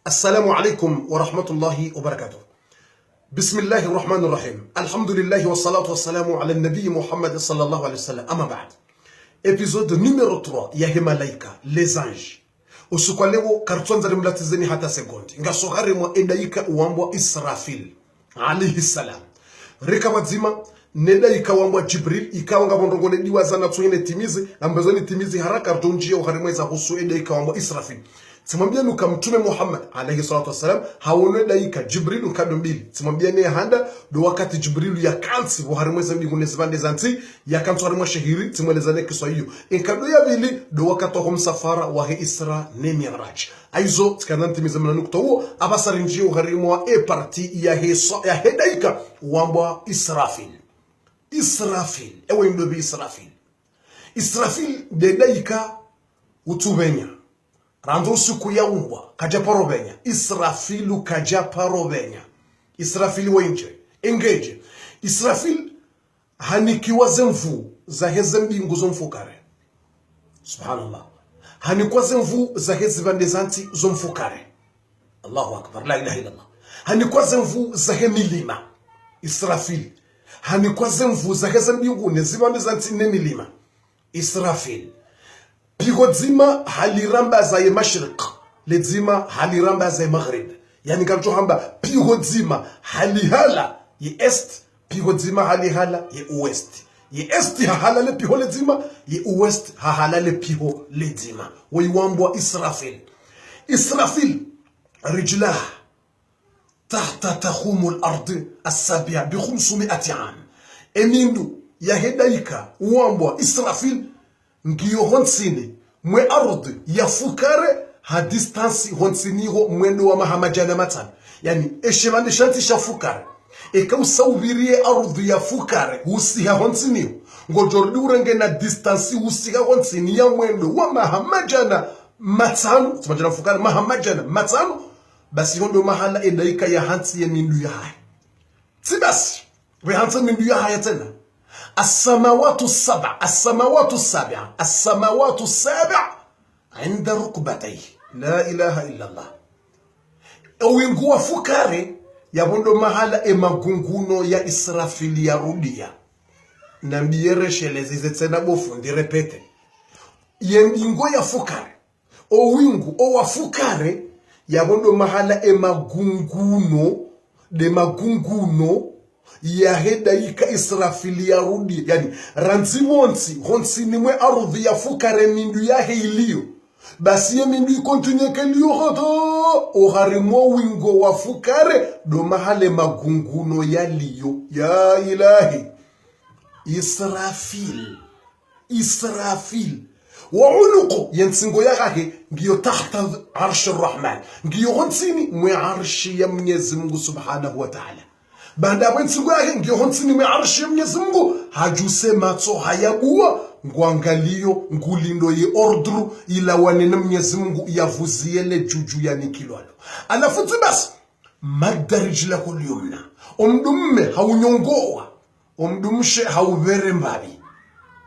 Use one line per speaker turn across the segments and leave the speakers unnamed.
السلام عليكم ورحمة الله وبركاته. بسم الله الرحمن الرحيم. الحمد لله والصلاة والسلام على النبي محمد صلى الله عليه وسلم. أما بعد. Épisode numéro 3 ya Malaika, les anges. Usiku leo kartonza rimlatizeni hata sekondi. Ngasohari mwa edaika uambwa Israfil alayhi salam. Rika wazima nedaika uambwa Jibril ikawa ngabondongone diwaza na tuine timizi ambazo ni timizi haraka rdonjia uharimweza husu edaika uambwa Israfil. Simwambia nuka mtume Muhammad alayhi salatu wasalam haone daika Jibril ukado mbili. Simwambia ne handa do wakati Jibril ya kansi buharimweza mbingune zibande zanti ya kanto harimwa shahiri simwelezane Kiswahili. Enkado ya bili do wakati wa msafara wa Isra ne Mi'raj. Aizo tkananti mizamana nukta huo abasari njio harimwa parti ya hedaika uambwa Israfil. Israfil ewe mdobi Israfil. Israfil de daika utubenya. Rando siku ya umbwa kaja parobenya. Israfilu kaja parobenya. Israfili wenje engage. Israfil hanikiwa zemvu za heze mbingu zomfukare. Subhanallah. Hanikwa zemvu za heze vandezanti zomfukare. Allahu akbar, la ilaha illallah. Hanikwa zemvu za he milima. Israfil hanikwa zemvu za heze mbingu nezivandezanti ne milima. Israfil pigo dzima haliramba za mashriq, le dzima haliramba za maghrib. Yani kanto hamba pigo dzima halihala ye est, pigo dzima halihala ye west. Ye est hahala le piho le dzima, ye west hahala le piho le dzima. Waiwambwa Israfil. Israfil رجلاه تحت تخوم الأرض السابع ب500 عام. Emindu ya hedaika uambwa Israfil ngiyo honsini mwe ardhi ya fukare ha distance honsiniho mwendo wa mahamajana matano. Yani eshemande shanti sha fukare eka usaubirie ardhi ya fukare usiha honsiniho ngojordi urenge na distance usiha honsini ya mwendo wa mahamajana matano. Tumajana fukare mahamajana matano. Basi hondo mahala edaika ya hansi ya mindu ya hai. Sibasi we hansi mindu ya hai tena. السماوات السابع عند ركبتيه. لا إله إلا الله. Owinguwa fukare ya bondo mahala emagunguno ya Israfili ya rudia. Nambiere shelezi zetena bofundi repete. Yengingo ya fukare. Owingu owa fukare ya bondo mahala emagunguno de magunguno ya hedaika Israfili ya rudi. Yani ranzimonsi honsini mwe ardhi ya fukare mindu ya heilio. Basi ya mindu ikontinye kelio hata oharimo wingo wa fukare do mahale magunguno ya liyo. Ya ilahi Israfil wa unuko yensingo ya gahe ngiyo tahta arshi rahman. Ngiyo honsini mwe arshi ya Mwenyezi Mungu subhanahu wa ta'ala. Banda wensingo yake ngiyo honsini mwe arshi ya Mwenyezi Mungu hajuse matso hayagua ngwangalio ngulindo ye ordru ila wanene Mwenyezi Mungu yavuziele juju ya nikilwalo. Alafuti basi magdarijila kuliumna omdumme haunyongoa omdumshe hauvere mbabi.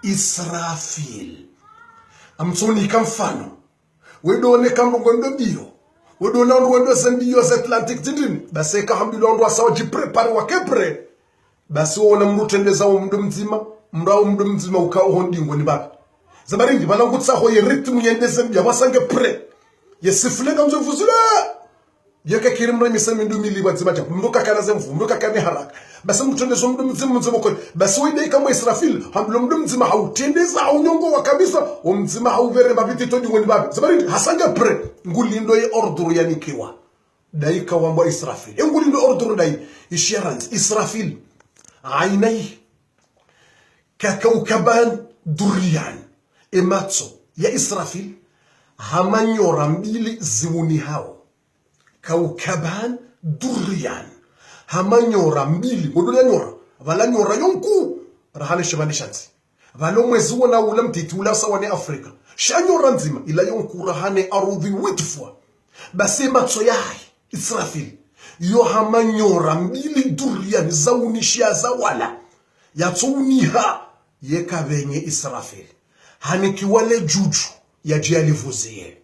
Israfil amtsoni kamfano wedone kambongondo bio wedona ndo zembiyo za Atlantic tindini basi kahambilwa ndo asawa jiprepare wakepre basi wona mrutendeza umndu mzima ukao hondingo ni baba zabaringi balangutsa ho ye ritmu yendeze mbya basange pre yesifuleka mzovuzula yeke kirimre misemi ndu mili bazima cha mnduka kana zemvu mnduka kana haraka basi mrutendeza umndu mzima ko basi wide kama Israfil hamlo umndu mzima hautendeza aunyongo wa kabisa umzima hauvere babiti todingo ni baba zabaringi hasange pre ngulindo ye orduru yanikiwa daika wamba Israfil ngulindo orduru dai isharans Israfil ainai ككوكبان دريان إماتسو يا إسرافيل همانيورا مبيلي زوني هاو كوكبان دريان همانيورا مبيلي مدولا نورا فلا نورا يونكو رهاني شباني شانسي فالو مزونا ولم تتولا سواني أفريقيا شانيورا نزيما إلا يونكو رهاني أروضي ويتفوا بس إماتسو ياهي إسرافيل يو همانيورا مبيلي دريان زوني شيازا ولا yatuniha yekabenye Israfil hanikiwale juju ya jialivuzie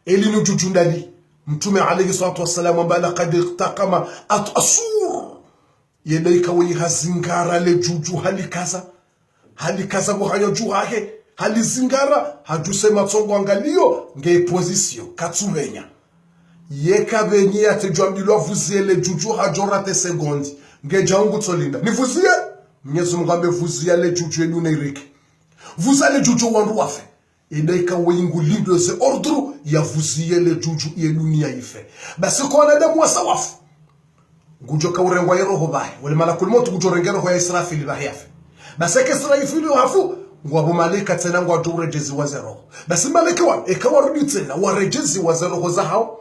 elinu juju ndali mtume alayhi salatu wassalam ambala qad iqtaqama asur yedaika wi hazingara le juju halikaza buhanya juhahe halizingara hadusema tsongo angalio nge position katsuvenya yeka venye atejwa mdilo vuzie le juju hajorate sekondi nge jangu tsolinda nivuzie Mwenyezi Mungu amevuzia le juju yenu na iriki vuza le juju wandu wafe edaika wengu lindo ze ordru ya vuzie le juju yenu ni yaife basi kwa wanadamu wasawafu ngujo ka urengwa yeroho bahe wale malakul maut ngujo rengero ho ya Israfil bahiafe basi ke Israfil hafu ngwabo malika tena ngwa turejezi wa zero basi malika wa ekawarudi tena warejezi wa zero za hao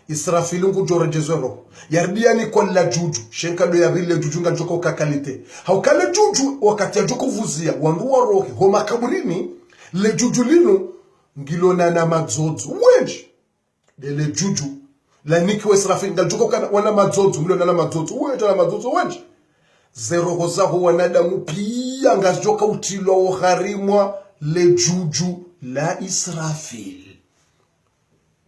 Israfil ngujo rejezi roho yardia ni kwa la juju shenkado ya vile juju ngajoko ka kalite haukale juju wakati ya joko vuzia wandu wa roho ho makaburini le juju lino ngilona na madzodzo wenji le juju la niki wa Israfil ngajoko kana wana madzodzo ngilona na madzodzo wenji na madzodzo wenji zero hoza ho wanadamu pia ngajoka utilo wa gharimwa le juju la Israfil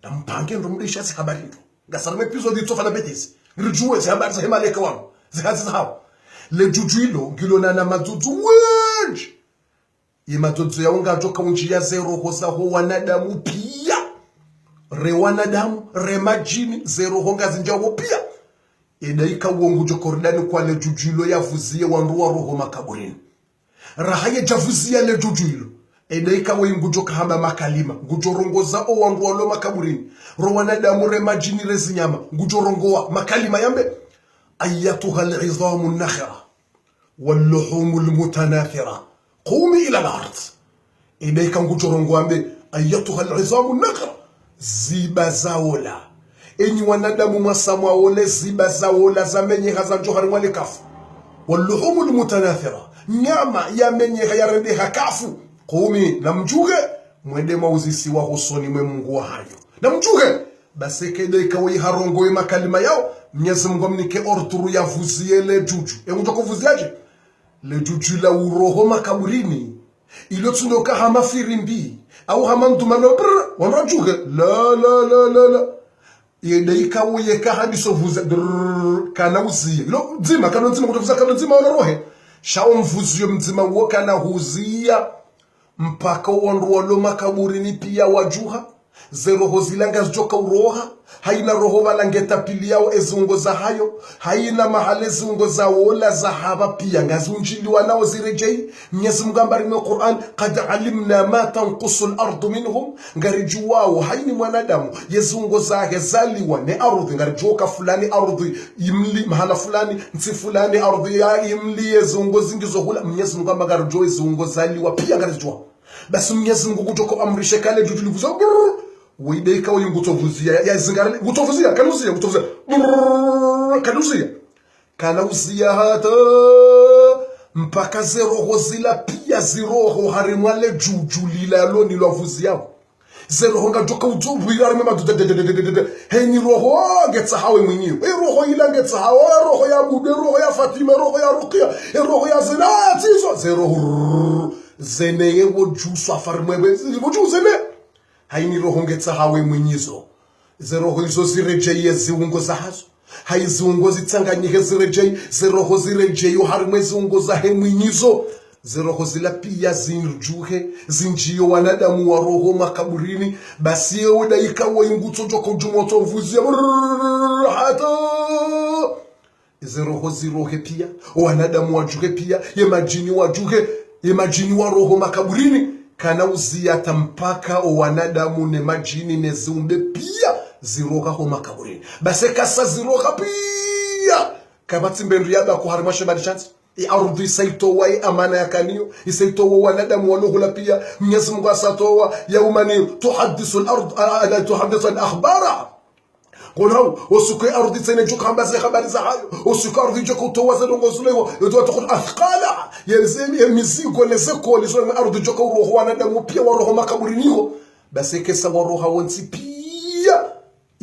na mpange ndo mlisha si habari ndo ngasarme episode itofa na betisi ngirijuwe za habari za himaleka wangu zihazi za hao le juju ilo ngilona na madzodzo wenji imadzodzo ya unga joka unjia zero hoza ho wanadamu pia re wanadamu re majini zero honga zinjawo pia edaika uongu jokoridani kwa le jujuilo ya vuzie wanruwa roho makaburini rahaye javuzia le jujuilo edaika wengu joka hamba makalima ngujorongoza o wanruwa lo makaburini ro wanadamu re majini re zinyama ngujorongoa makalima yambe ayatuha al-izamu nakhira wal-luhumu al-mutanathira قومي إلى الأرض إليك نقولون قوامي أيتها العظام النخرة زيبا زاولا إني وندم مسامع ولا زيبا زاولا زمني هذا جوهر والكاف واللحوم المتناثرة نعمة يا مني غيرني هكافو قومي نمجوجة mwende mauzisi wa husoni mwe Mungu wa hayo namjuge basi kedeka wi harongo ima kalima yao Mwenyezi Mungu mnike orturu ya vuzie le juju ngutoka vuziaje le juju la uroho makaburini ilo tunoka hama firimbi au hama ndumano wanajuge la yedeika uyeka hadiso vuze kana uzie ilo nzima kana nzima kutofuza kana nzima wanarohe shao mvuzio mzima woka na huzia mpaka wanruwa lo makaburini pia wajuha zeroho zilanga joka uroha haina roho walangeta pili yao ezungo za hayo haina mahale zungo za wola za haba pia ngazunjili wanao zirejei Mwenyezi Mungu ambarime Qur'an qad alimna ma tanqusu al-ardu minhum ngarijuwao haini mwanadamu yezungo zake zaliwa ne ardhi ngarijoka fulani ardhi imli mahala fulani nti fulani ardhi ya imli yezungo zingizo hula Mwenyezi Mungu ambarime zungo zaliwa pia ngarijuwa basi Mwenyezi Mungu kutoko amrishe kale jujuli vuzo weideka uyu ngutovuzia ya zingara ngutovuzia kanuzia ngutovuzia kanuzia kanuzia hata mpaka zeroho zila pia ziroho harimwale jujulila loni lwavuzia zeroho ngajoka ujobu yarime madu heni roho getsa hawe mwenyewe roho ila getsa hawe roho ya Bude roho ya Fatima roho ya Ruqya roho ya Zinati zeroho zeneye wojusu afarimwe wojusu zene haini roho ngetsa hawe mwenyizo zeroho izo zirejeye ziungo za hazo hai ziungo zitsanganyike zirejeye zeroho zirejeyo harimwe ziungo za he mwenyizo zeroho zila pia zinjuhe zinjiyo wanadamu wa roho makaburini basi yewe daika wa inguto joko jumoto mvuzia hata zeroho zirohe pia wanadamu wajuhe pia ye majini wa roho makaburini kana uzia tampaka o wanadamu ne majini ne zumbe pia ziroka ho makaburini base kasa ziroka pia kabati mbendu yaba ko harimashe badi chance arudhi saito wa amana ya kanio isaito wa wanadamu walohula pia Mwenyezi Mungu asatoa yaumani tuhaddisu al-ard tuhaddisu al-akhbara قولوا وسكي أرضي تنجوك هم بس خبر زحايو وسكي أرضي جوك وتوازن وغسله يدوا تقول أثقالا يلزم يمزيق ولا زكو اللي سوى أرضي جوك وروح وانا دمو بيا وروح ما كبرنيه بس كيسا وروح وانسي بيا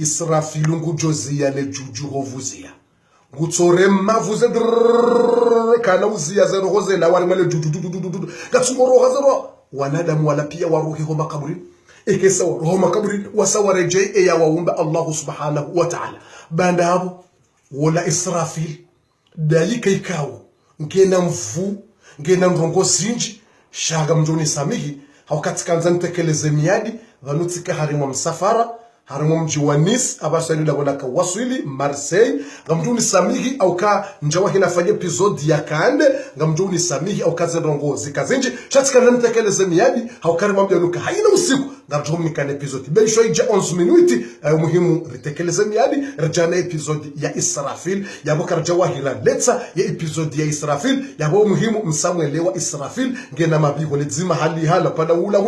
إسرافيلون جوزيا لجوجو وفوزيا غوتورم ما فوزد كان وزيا زرو غزلا وارمال جوجو كاتسو وروح زرو وانا دمو ولا بيا وروح ما كبرين eke sawa roho makaburi wasawa rejei ya waumba Allah subhanahu wa ta'ala banda hapo wala Israfil dalika ikawo ngena mfu ngena mrongo sinji shaga mjoni samihi haukatika ntekeleze miadi vanutika harimo msafara harimo mji wa Nice abashalida wala kawaswili Marseille ngamjuni samihi au ka njawa hina fanye episode ya kande ngamjuni samihi au kaze rongo zikazinji chatika ntekeleze miadi haukarima mjanuka haina usiku ngamjumi kan episode beisho ija 11 minuti muhimu ritekeleze miadi rajana episode ya Israfil yabo karjawa hila letsa ya episode ya Israfil yabo muhimu msamwelewa Israfil ngena mabiho lezima hali hala pada hula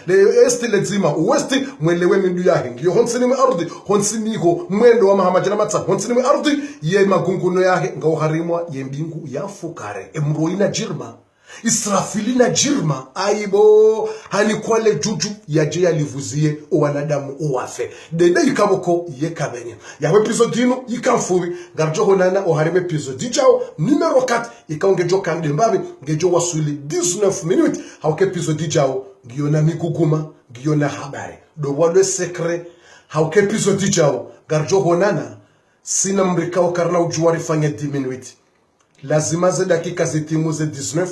le este lezima westi mwelewe mindu yahe ngiyo honsini mwe ardi honsini ho mwendo wa mahamajana matsa honsini mwe ardi ye magunguno yahe ngao harimwa ye mbingu ya fukare emroina jirma Israfili na jirma aibo hani kwale juju ya je yalivuzie wanadamu uwafe dede yikaboko yekabenya ya episode ino yikamfubi garjo honana oharime episode jao numero 4 ikaongejo kande mbabe ngejo wasuli 19 minutes hauke episode jao ngiona miguguma ngiona habari do wale secret hauke episode jao garjo honana sina mrikao karna ujuari fanya 10 minutes lazima za dakika zitimu ze 19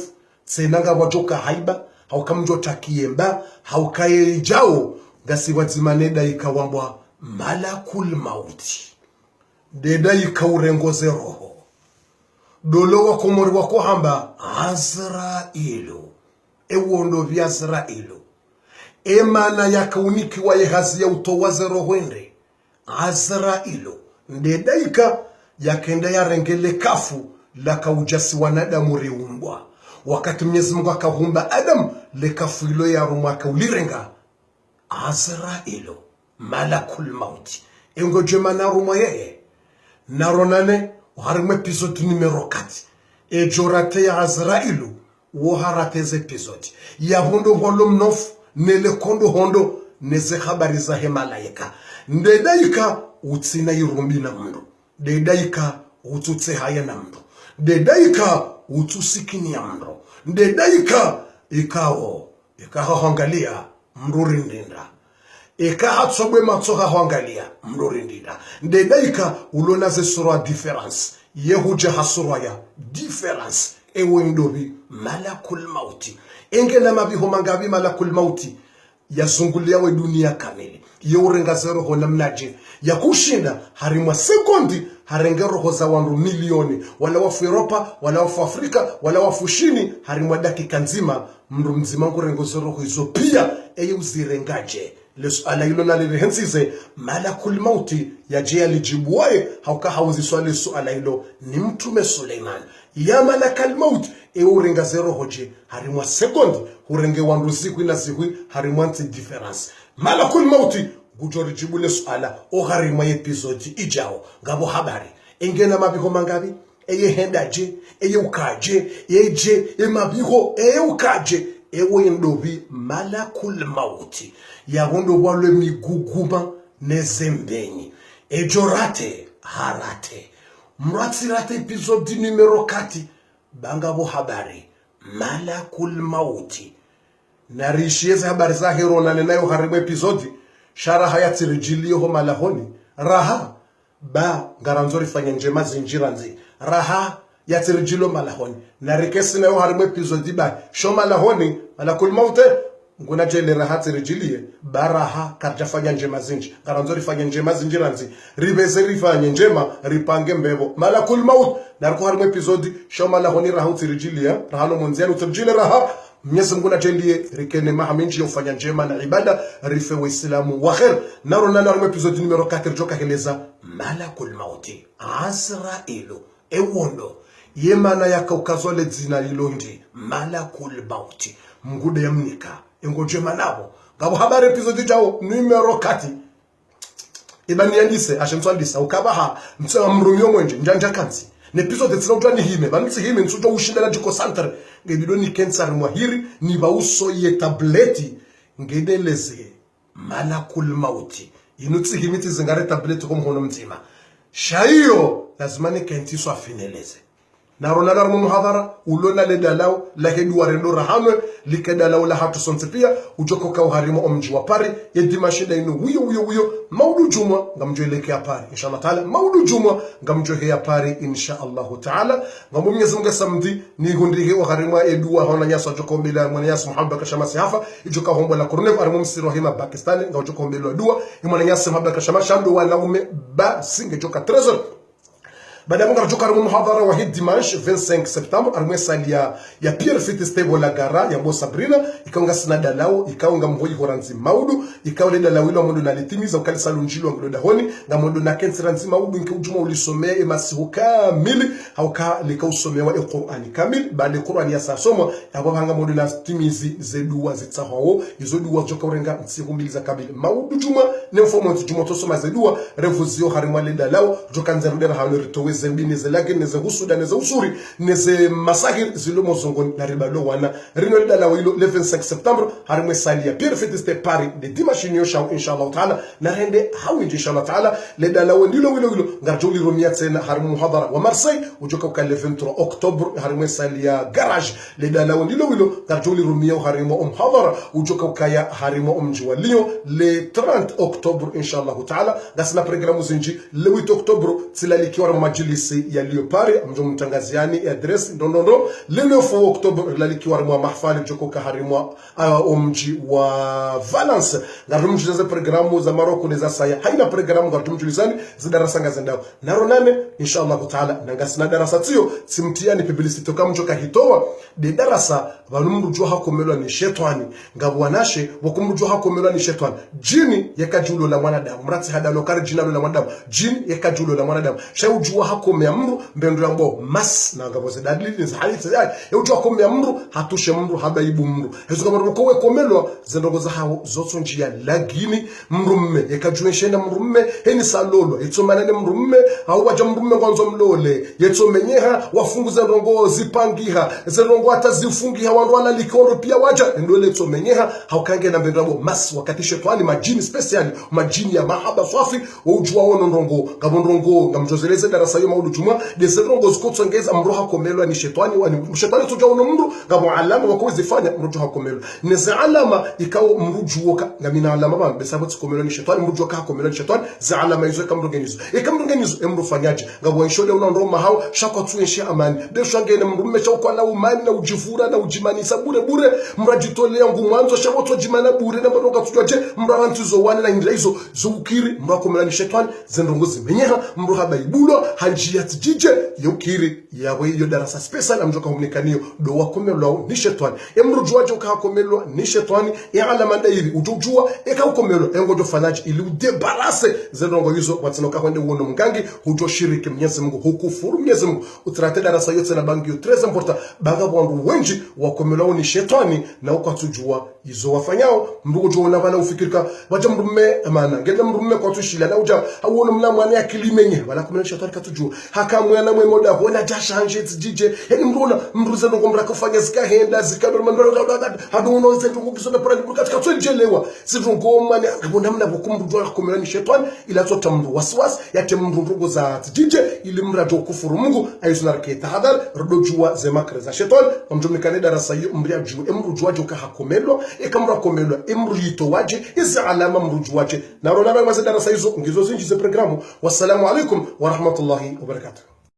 senanga wajoka haiba haukamjo takiemba haukaye jao gasi wazimaneda ikawambwa malakul mauti deda ikaurengoze roho dolo wakomori wako hamba Azrailu ewondo vya Azrailu emana yakauniki wa yehazi ya utowaze roho ende Azrailu deda ika yakenda ya rengele kafu laka ujasi wanadamu riumbwa wakati Mwenyezi Mungu akahumba Adam lekafuilo ya rumaka ulirenga Azrailu malakul mauti engoje mana ruma yeye naronane harimo episode numero 4 ejorate ya Azrailu wo harateze episode ya hondo holo mnofu nele kondo hondo neze habari za malaika ndedaika utsina irumbi na mndo ndedaika ututse haya na mndo ndedaika utusikini ya mndo ndedaika ikaho hangalia mruri ndinda hatsobwe matsoha hangalia mruri ndinda ndedaika ulona ze surwa difference yehuja hasurwa ya difference ewe ndobi malakul mauti engena mabiho mangabi malakul mauti yazungulia we dunia kamili yeurenga zero ho namnaje ya kushinda harimwa sekondi harenge roho za wandu milioni wala wafu Europa wala wafu Afrika wala wafu shini harimwa dakika nzima mndu mzima ngurengo zero ho hizo pia eye uzirengaje lesu ala hilo na lihensize malakul mauti ya je alijibuaye hauka hauzi swali suala hilo ni mtume Suleiman ya malakal maut urenga zero hoje harimwa sekondi urenge wandu siku ina siku harimwa nti difference malakul mauti gujori jibule suala o harimwa episode ijao ngabo habari engena mabiho mangabi eye hendaje eye ukaje yeje emabiho eye ukaje ewe ndobi malakul mauti ya hondo walwe miguguma nezembenyi ejorate harate mratsirate episode numero 4 bangabo habari malakul mauti narishieze habari za herona nenayo harimu episode shara hayati rijilio ho malahoni raha ba ngaranzori fanya njema zinjiranzi raha yatirijilo malahoni narikesi nayo harimu episode ba sho malahoni malakul mauti nguna jele raha tirijilie baraha karjafanya njema zinji ngaranzori fanya njema zinjiranzi ribeze rifanye njema ripange mbebo malakul maut nariko harimu episode sho malahoni raha tirijilia raha no monziano tirijile raha Mwenyezi Mungu najendiye rikene mahaminji yofanya njema na ibada rife wa Islamu wa khair narona na episode numero 4 joka heleza malakul mauti Azrailu ewondo yemana yakaukazole dzina lilondi malakul mauti mgude yamnika engoje manabo ngabo habari episode jao numero 4 ibani yandise ashemtswandisa ukabaha mtsa mrumyo mwenje njanja kanzi ne episode tsinautwa ni hime banitsi hime ntsuto ushindana jiko center ngebido ni cancer mwahiri ni bauso ye tableti ngedeleze malakul mauti inutsi himiti zingare tableti ko mhono mzima shaiyo lazima ni kentiso afineleze na rona la muhadhara ulona le dalao la hedua rendo rahame likedalao la hatu sonte pia ujoko ka uharimo omji wa pari yedimashi da ino wiyo maudu juma ngamjo ileke pari inshallah taala maudu juma ngamjo he pari inshallah taala ngamu Mwenyezi Mungu samdi ni hundihe uharimo edua hona nyasa joko mbila mwana nyasa Muhammad kashama sihafa ijoka hombo la kurnev arimo msiro hima Pakistan ngajoko mbilo dua imwana nyasa Muhammad kashama shando wanaume ba singe joka trezor baada ya kutoka kwa muhadhara wa dimanche 25 septembre armesali ya Pierre Fitstebo la gara ya Mo Sabrina ikaunga sina dalao ikaunga mvoyi horanzi maudu ikaule dalao ilo mondo nalitimiza ukali salunjilo ngolo dahoni na mondo na kensiranzi maudu nke ujuma ulisomea emasihu kamili hauka likausomewa Qur'ani kamili baada ya Qur'ani ya sasoma yabanga mondo na timizi zeduwa zitsahawo izo duwa joka urenga ntsihumbiliza kamili maudu juma ne mfomo juma tosoma zeduwa revuzio harimwa le dalao joka nzerudera hano ritowe zembini zelake neze husuda neze usuri neze masahir zilomo zongo na ribalo wana rino dala wilo 25 septembre harimwe sali ya Pierre Fitste Paris de dimanche nyosha inshallah taala na rende hawinji inshallah taala le dala wilo ngarjoli romia tena harimu muhadara wa Marseille ujoka ka le 23 octobre harimwe sali ya garage le dala wilo ngarjoli romia harimu muhadara ujoka ka ya harimu mji wa Lyon le 30 octobre inshallah taala gasna programu zinji le 8 octobre tilalikiwa majili ya Liopari mjo mtangaziani address ndondo le 9 octobre lalikiwa mwa mahfali joko kaharimwa mji wa Valence ngarumji za programu za Morocco za saya haina programu ngarumjulizani za darasa ngazendao naronane inshallah taala nangasina darasa tio simtiani publicity kama mjo kahitoa de darasa banumrujwa hakomelwa ni shetani ngabwanashe wakumrujwa hakomelwa ni shetani jini yakajulo la mwanadamu mrati hadalo kar jinalo la mwanadamu jini yakajulo la mwanadamu shaujua hakomea mru mbendo yango mas na ngabo zedadili za halithi ya ujua komea mru hatushe mru habaibu mru hezo kama rukowe komelwa zendongo za hao zoto njia lagini mrumme yakajueshenda mrumme heni salolo itsomana mrumme au waja mrumme kwanzo mlole yetsomenyeha wafunguza ndongo zipangiha zendongo hata zifungiha wandu wala likondo pia waja ndole tsomenyeha haukange na mbendo yango mas wakati shetani majini special majini ya mahaba safi ujua wono ndongo ngabondongo ngamjozeleze darasa yo maudu juma de zendongo zikotsongeza mroha komelwa ni shetani wani shetani tuja wono mru ngabo alama wakozifanya mrujo komelwa neze alama ikao mrujuoka ngamina alama ba besabu tsikomelwa ni shetani mrujuoka komelwa ni shetani za alama izo kamrugenizo ekamrugenizo emrufanyaje ngabo nshole una ndoma hao shako tuenshi amani de shangene mrume chako na umani na ujifura na ujimanisa bure mrajitolea ngumwanzo shako tojimana bure na baroka tujaje mrawantuzo wana na indaizo zukiri mrakomelwa ni shetani zendongo zimenyeha mruha baibulo hanjia tijije yukiri yawe iyo darasa special amjoka humnikanio do wakomelwa ni shetani emrujuaje ukakomelwa ni shetani ya alama ndairi ujujua ekaukomelwa engojo fanaji ili udebarase zendongo hizo watinoka kwende uono mgangi hujoshiriki Mwenyezi Mungu hukufuru Mwenyezi Mungu utrate darasa yote na bangi yo très important baga wangu wengi wakomelwa ni shetani na ukatujua hizo wafanyao mrujo na bana ufikirika waja mrume amana ngenda mrume kwa tushila na uja auono mnamwana yakilimenye wala kumena shetani katujua hakamwana mwe moda hona jashanje tijije yani mruna mruze ndo ngomra kufanya zikahenda zikador mandoro haduno zetu ngukisona parani katika twejelewa sivungoma ni abona mna bukumrujwa kumena ni shetani ila tota mru waswas yate mrugo za tijije ili mrajo kufuru Mungu ayisuna raketa hadar rodojua zemakre za shetani amjumikane darasa hiyo mria juu emrujwaje ukahakomelwa ekamra komelwa emruyito waje iza alama mrujwaje na rona ba darasa hizo ngizo zinji ze programu wassalamu alaikum wa rahmatullahi wa barakatuh.